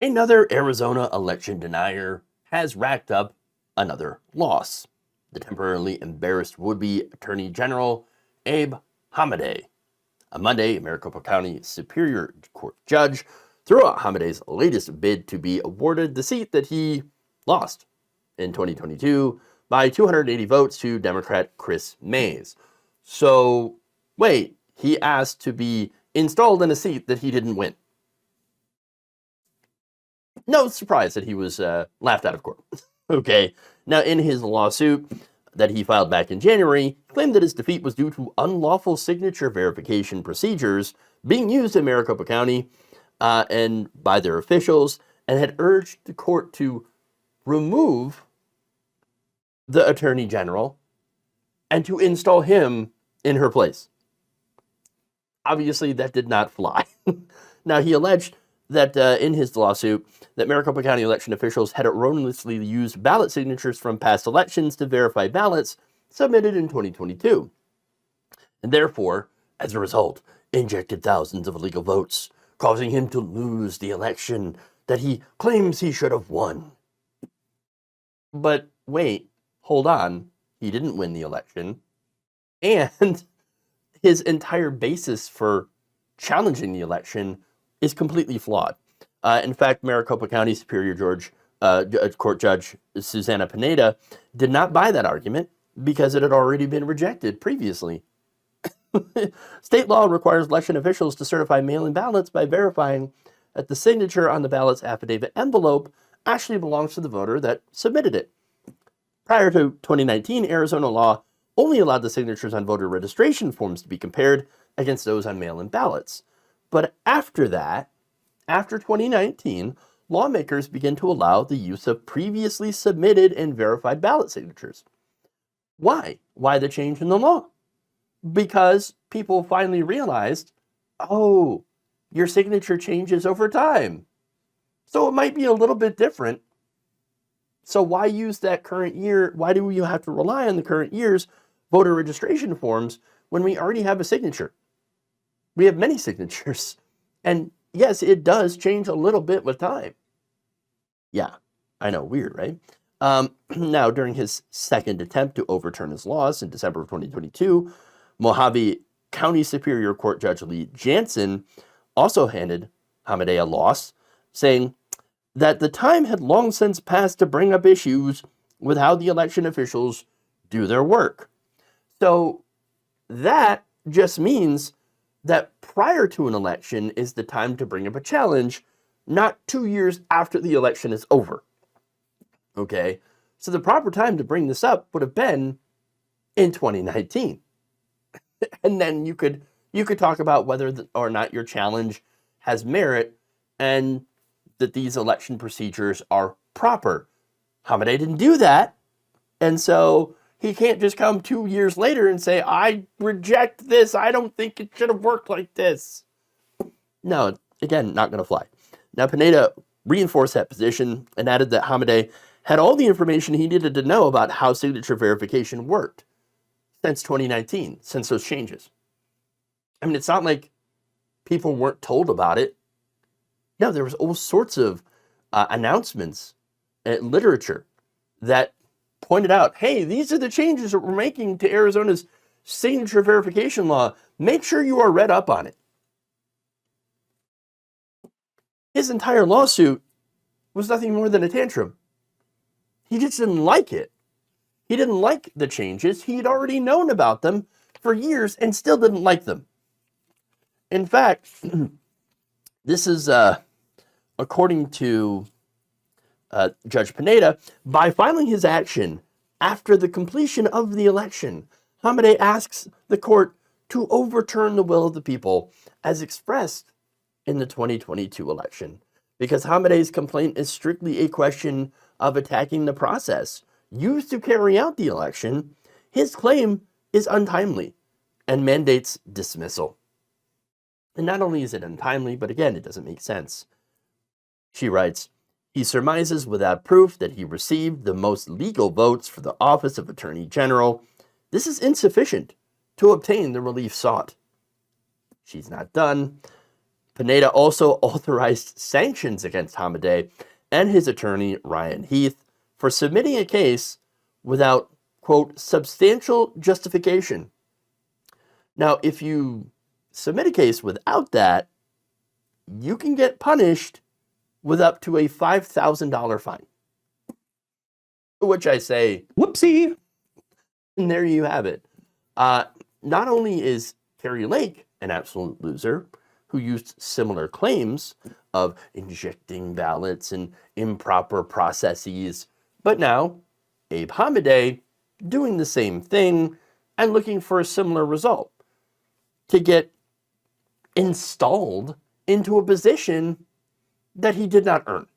Another Arizona election denier has racked up another loss. The temporarily embarrassed would-be Attorney General Abe Hamade. On Monday, Maricopa County Superior Court judge threw out Hamade's latest bid to be awarded the seat that he lost in 2022 by 280 votes to Democrat Chris Mays. So, wait, he asked to be installed in a seat that he didn't win. No surprise that he was laughed out of court. Okay, now in his lawsuit that he filed back in January, he claimed that his defeat was due to unlawful signature verification procedures being used in Maricopa County and by their officials, and had urged the court to remove the Attorney General and to install him in her place. Obviously, that did not fly. Now, he alleged that in his lawsuit, that Maricopa County election officials had erroneously used ballot signatures from past elections to verify ballots submitted in 2022, and therefore, as a result, injected thousands of illegal votes, causing him to lose the election that he claims he should have won. But wait, hold on, he didn't win the election, and his entire basis for challenging the election is completely flawed. In fact, Maricopa County Superior Court Judge Susana Pineda did not buy that argument because it had already been rejected previously. State law requires election officials to certify mail-in ballots by verifying that the signature on the ballot's affidavit envelope actually belongs to the voter that submitted it. Prior to 2019, Arizona law only allowed the signatures on voter registration forms to be compared against those on mail-in ballots. But after that, after 2019, lawmakers began to allow the use of previously submitted and verified ballot signatures. Why? Why the change in the law? Because people finally realized, oh, your signature changes over time. So it might be a little bit different. So why use that current year? Why do you have to rely on the current year's voter registration forms when we already have a signature? We have many signatures. And yes, it does change a little bit with time. Yeah, I know, weird, right? Now, during his second attempt to overturn his loss in December of 2022, Mojave County Superior Court Judge Lee Jansen also handed Hamade a loss, saying that the time had long since passed to bring up issues with how the election officials do their work. So that just means that prior to an election is the time to bring up a challenge, not 2 years after the election is over. Okay, so the proper time to bring this up would have been in 2019. And then you could talk about whether or not your challenge has merit and that these election procedures are proper. Hamade didn't do that, and so he can't just come 2 years later and say, I reject this. I don't think it should have worked like this. No, again, not going to fly. Now, Pineda reinforced that position and added that Hamade had all the information he needed to know about how signature verification worked since 2019, since those changes. I mean, it's not like people weren't told about it. No, there was all sorts of announcements and literature that pointed out, hey, these are the changes that we're making to Arizona's signature verification law. Make sure you are read up on it. His entire lawsuit was nothing more than a tantrum. He just didn't like it. He didn't like the changes. He'd already known about them for years and still didn't like them. In fact, this is, according to Judge Pineda, by filing his action after the completion of the election, Hamade asks the court to overturn the will of the people as expressed in the 2022 election, because Hamade's complaint is strictly a question of attacking the process used to carry out the election. His claim is untimely and mandates dismissal. And not only is it untimely, but again, it doesn't make sense. She writes, he surmises without proof that he received the most legal votes for the office of Attorney General. This is insufficient to obtain the relief sought. She's not done. Pineda also authorized sanctions against Hamade and his attorney, Ryan Heath, for submitting a case without, quote, substantial justification. Now, if you submit a case without that, you can get punished with up to a $5,000 fine. To which I say, whoopsie. And there you have it. Not only is Kari Lake an absolute loser, who used similar claims of injecting ballots and improper processes, but now Abe Hamade doing the same thing and looking for a similar result, to get installed into a position that he did not earn.